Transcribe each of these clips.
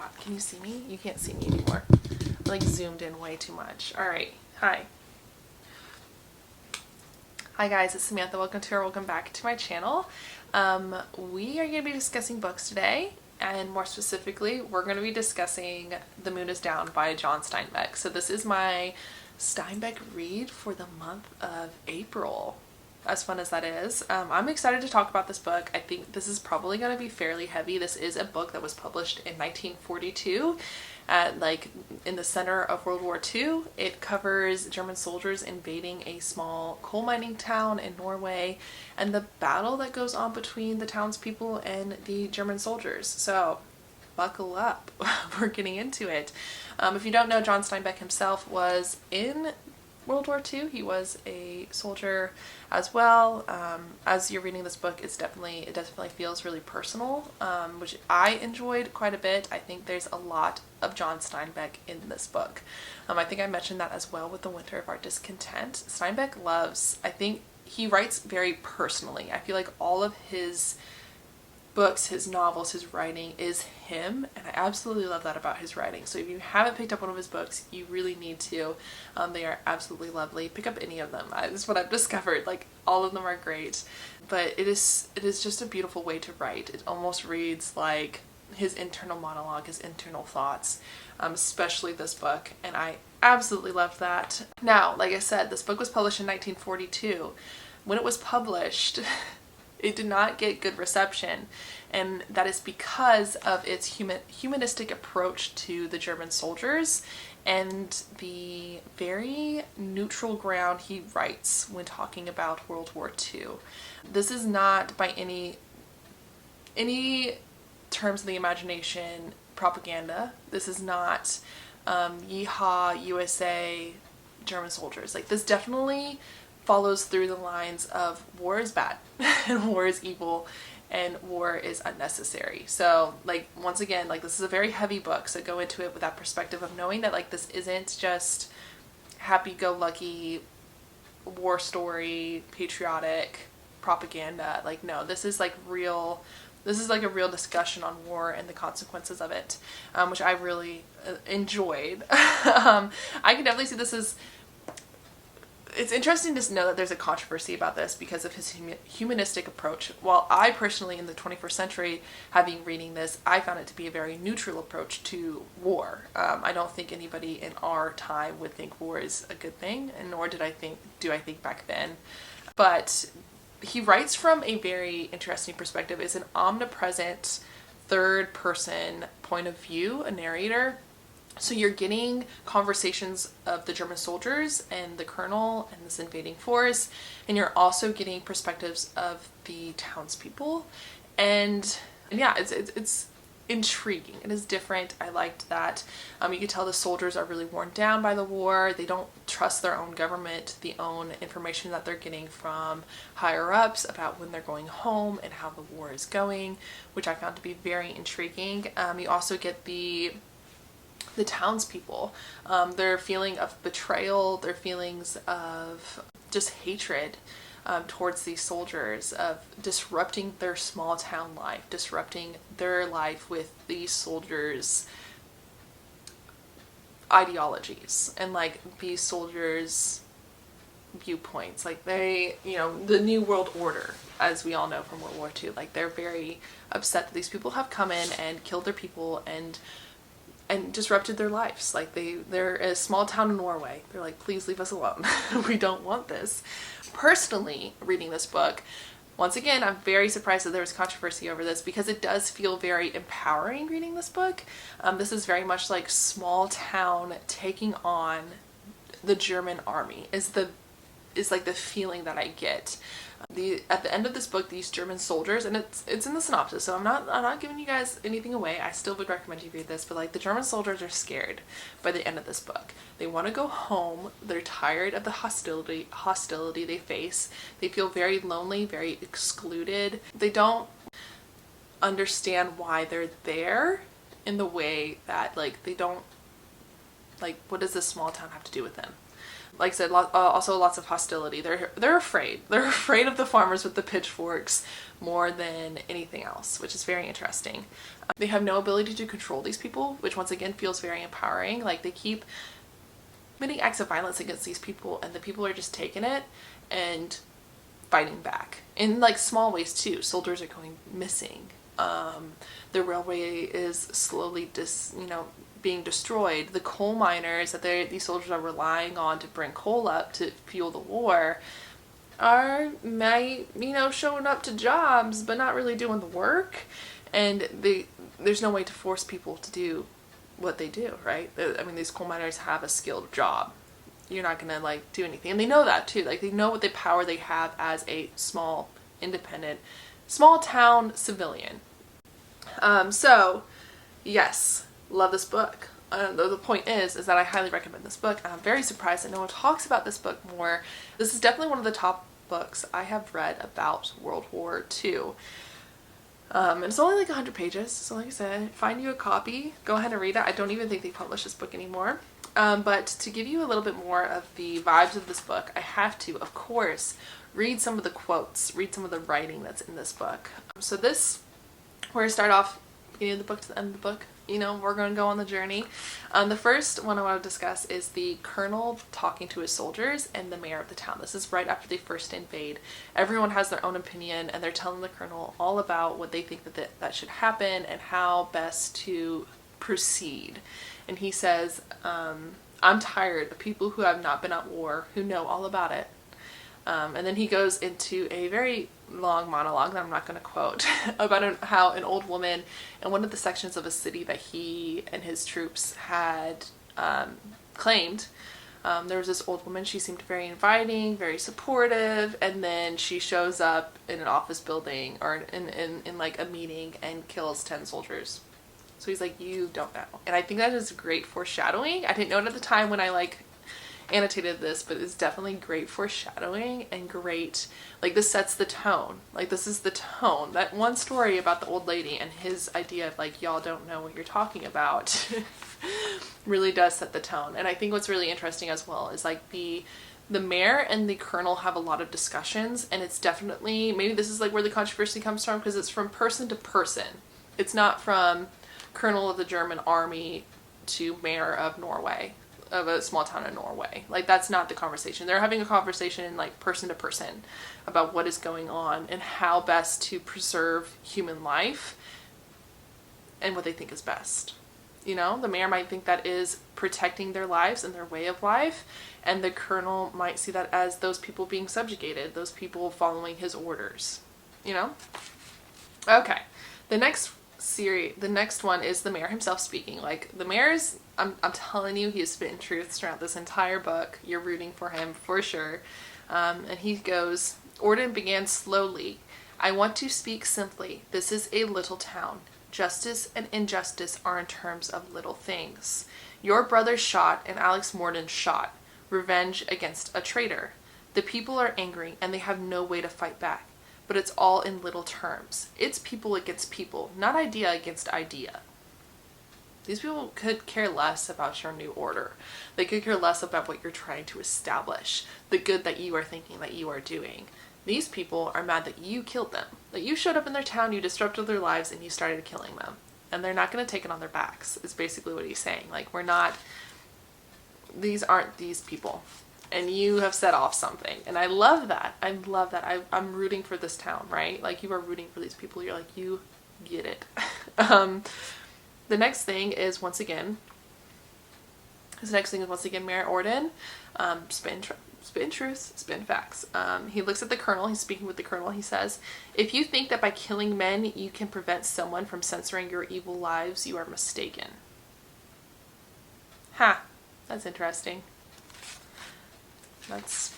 that. Can you see me? You can't see me anymore. I like zoomed in way too much. All right. Hi. Hi guys, it's Samantha. Welcome back to my channel. We are going to be discussing books today, and more specifically, we're going to be discussing The Moon is Down by John Steinbeck. So this is my Steinbeck read for the month of April. As fun as that is. I'm excited to talk about this book. I think this is probably going to be fairly heavy. This is a book that was published in 1942 in the center of World War II. It covers German soldiers invading a small coal mining town in Norway and the battle that goes on between the townspeople and the German soldiers. So buckle up. We're getting into it. If you don't know, John Steinbeck himself was in World War II. He was a soldier as well. As you're reading this book, it definitely feels really personal, which I enjoyed quite a bit. I think there's a lot of John Steinbeck in this book. I think I mentioned that as well with The Winter of Our Discontent. I think he writes very personally. I feel like all of his books, his novels, his writing is him, and I absolutely love that about his writing. So if you haven't picked up one of his books, you really need to. They are absolutely lovely. Pick up any of them. That's what I've discovered. Like, all of them are great, but it is just a beautiful way to write. It almost reads like his internal monologue, his internal thoughts, especially this book, and I absolutely loved that. Now, like I said, this book was published in 1942. When it was published, it did not get good reception, and that is because of its humanistic approach to the German soldiers and the very neutral ground he writes when talking about World War II. This is not by any terms of the imagination propaganda. This is not yeehaw USA German soldiers. Like, this definitely follows through the lines of war is bad and war is evil and war is unnecessary. So, like, once again, like, this is a very heavy book, so go into it with that perspective of knowing that, like, this isn't just happy-go-lucky war story, patriotic propaganda. Like, no, this is like a real discussion on war and the consequences of it, which I really enjoyed. I can definitely see this as, it's interesting to know that there's a controversy about this because of his humanistic approach. While I personally, in the 21st century, having reading this, I found it to be a very neutral approach to war. I don't think anybody in our time would think war is a good thing, and nor do I think back then. But he writes from a very interesting perspective. It's an omnipresent third person point of view, a narrator. So you're getting conversations of the German soldiers and the colonel and this invading force, and you're also getting perspectives of the townspeople. And yeah, it's intriguing. It is different. I liked that. You could tell the soldiers are really worn down by the war. They don't trust their own government, the own information that they're getting from higher ups about when they're going home and how the war is going, which I found to be very intriguing. You also get the townspeople, their feeling of betrayal, their feelings of just hatred towards these soldiers, of disrupting their small town life, disrupting their life with these soldiers' ideologies and like these soldiers' viewpoints. Like, they, the New World Order, as we all know from World War II, like, they're very upset that these people have come in and killed their people and disrupted their lives. Like, they're a small town in Norway. They're like, please leave us alone. We don't want this. Personally, reading this book, once again, I'm very surprised that there was controversy over this because it does feel very empowering reading this book. This is very much like small town taking on the German army is like the feeling that I get. At the end of this book, these German soldiers, and it's in the synopsis, so I'm not giving you guys anything away. I still would recommend you read this, but like, the German soldiers are scared by the end of this book. They want to go home. They're tired of the hostility they face. They feel very lonely, very excluded. They don't understand why they're there in the way that, like, they don't, like, what does this small town have to do with them? Like I said, also lots of hostility. They're afraid. They're afraid of the farmers with the pitchforks more than anything else, which is very interesting. They have no ability to control these people, which once again feels very empowering. Like they keep committing acts of violence against these people, and the people are just taking it and fighting back in like small ways too. Soldiers are going missing. The railway is slowly being destroyed. The coal miners that these soldiers are relying on to bring coal up to fuel the war are showing up to jobs but not really doing the work, and there's no way to force people to do what they do, right? I mean, these coal miners have a skilled job. You're not gonna like do anything, and they know that too. Like they know what the power they have as a small independent small town civilian. So yes, love this book. The point is that I highly recommend this book, and I'm very surprised that no one talks about this book more. This is definitely one of the top books I have read about World War II. And it's only like 100 pages, so like I said, find you a copy, go ahead and read it. I don't even think they publish this book anymore. But to give you a little bit more of the vibes of this book, I have to, of course, read some of the quotes, read some of the writing that's in this book. So this, we're going to start off beginning of the book to the end of the book. We're going to go on the journey. The first one I want to discuss is the colonel talking to his soldiers and the mayor of the town. This is right after they first invade. Everyone has their own opinion, and they're telling the colonel all about what they think that should happen and how best to proceed. And he says, I'm tired of people who have not been at war, who know all about it. And then he goes into a very long monologue that I'm not going to quote about how an old woman in one of the sections of a city that he and his troops had claimed, there was this old woman. She seemed very inviting, very supportive, and then she shows up in an office building or in like a meeting and kills 10 soldiers. So he's like, you don't know. And I think that is great foreshadowing. I didn't know it at the time when I annotated this, but it's definitely great foreshadowing and great, this sets the tone. This is the tone. That one story about the old lady and his idea of y'all don't know what you're talking about really does set the tone. And I think what's really interesting as well is the mayor and the colonel have a lot of discussions, and it's definitely, maybe this is where the controversy comes from, because it's from person to person. It's not from colonel of the German army to mayor of Norway, of a small town in Norway. That's not the conversation. They're having a conversation person to person about what is going on and how best to preserve human life and what they think is best. The mayor might think that is protecting their lives and their way of life, and the colonel might see that as those people being subjugated, those people following his orders. Okay. The next one is the mayor himself speaking. The mayor's, I'm telling you, he is spitting truths throughout this entire book. You're rooting for him for sure. And he goes, Orden began slowly. I want to speak simply. This is a little town. Justice and injustice are in terms of little things. Your brother shot and Alex Morden shot. Revenge against a traitor. The people are angry and they have no way to fight back. But it's all in little terms. It's people against people, not idea against idea. These people could care less about your new order. They could care less about what you're trying to establish, the good that you are thinking that you are doing. These people are mad that you killed them, that you showed up in their town, you disrupted their lives, and you started killing them. And they're not going to take it on their backs, is basically what he's saying. These aren't these people. And you have set off something. And I love that. I'm rooting for this town, right? You are rooting for these people. You're you get it. The next thing is once again Mayor Orden, spin truths, spin facts. He looks at the colonel. He's speaking with the colonel. He says, if you think that by killing men you can prevent someone from censoring your evil lives, you are mistaken. That's interesting. This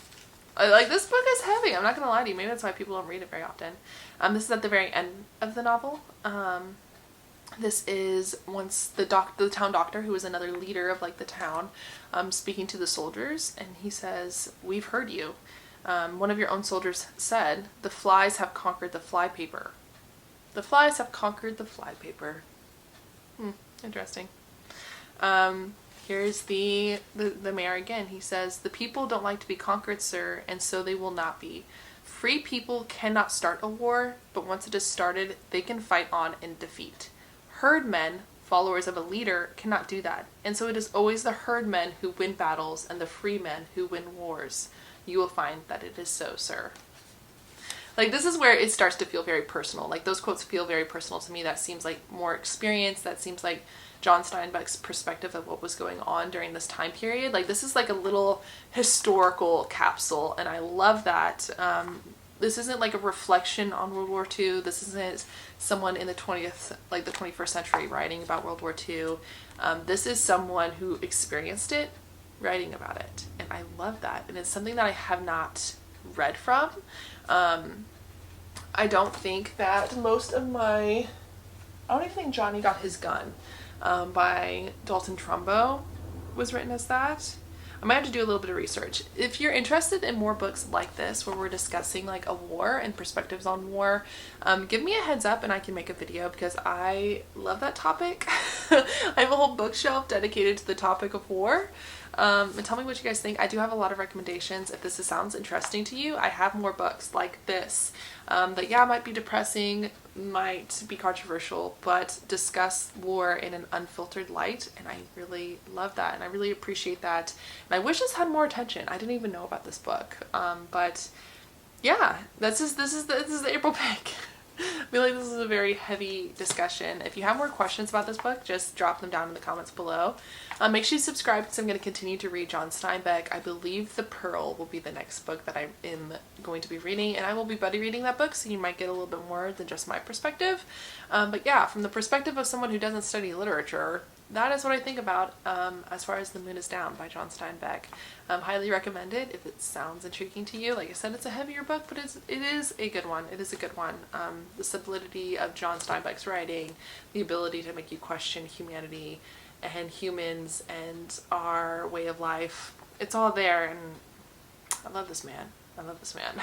book is heavy. I'm not gonna lie to you. Maybe that's why people don't read it very often. This is at the very end of the novel. This is once the town doctor, who is another leader of the town, speaking to the soldiers, and he says, "We've heard you. One of your own soldiers said, the flies have conquered the flypaper. The flies have conquered the flypaper." Interesting. Here's the mayor again. He says, "The people don't like to be conquered, sir, and so they will not be. Free people cannot start a war, but once it is started, they can fight on and defeat. Herdmen, followers of a leader, cannot do that, and so it is always the herdmen who win battles and the free men who win wars. You will find that it is so, sir." Like, this is where it starts to feel very personal. Like, those quotes feel very personal to me. That seems like more experience. That seems like John Steinbeck's perspective of what was going on during this time period. Like, this is like a little historical capsule, and I love that. This isn't like a reflection on World War II. This isn't someone in the 21st century writing about World War II. This is someone who experienced it, writing about it. And I love that. And it's something that I have not read from. I don't think that I don't even think Johnny Got His Gun by Dalton Trumbo was written as that. I might have to do a little bit of research. If you're interested in more books like this where we're discussing like a war and perspectives on war, give me a heads up and I can make a video, because I love that topic. I have a whole bookshelf dedicated to the topic of war. And tell me what you guys think. I do have a lot of recommendations. If this sounds interesting to you, I have more books like this that, yeah, might be depressing, might be controversial, but discuss war in an unfiltered light, and I really love that, and I really appreciate that, and I wish this had more attention. I didn't even know about this book, but yeah, this is the April pick. I feel like this is a very heavy discussion. If you have more questions about this book, just drop them down in the comments below. Make sure you subscribe, because I'm going to continue to read John Steinbeck. I believe The Pearl will be the next book that I am going to be reading, and I will be buddy reading that book, so you might get a little bit more than just my perspective. But yeah, from the perspective of someone who doesn't study literature, that is what I think about as far as The Moon is Down by John Steinbeck. Highly recommend it if it sounds intriguing to you. Like I said, it's a heavier book, but it is a good one. It is a good one. The solidity of John Steinbeck's writing, the ability to make you question humanity and humans and our way of life, it's all there, and I love this man. I love this man.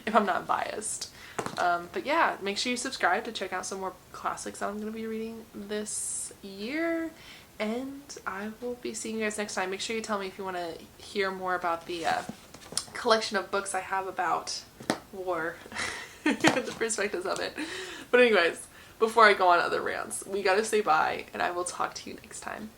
If I'm not biased. But yeah, make sure you subscribe to check out some more classics that I'm going to be reading this year, and I will be seeing you guys next time. Make sure you tell me if you want to hear more about the collection of books I have about war, the perspectives of it. But anyways, before I go on other rants, we gotta say bye, and I will talk to you next time.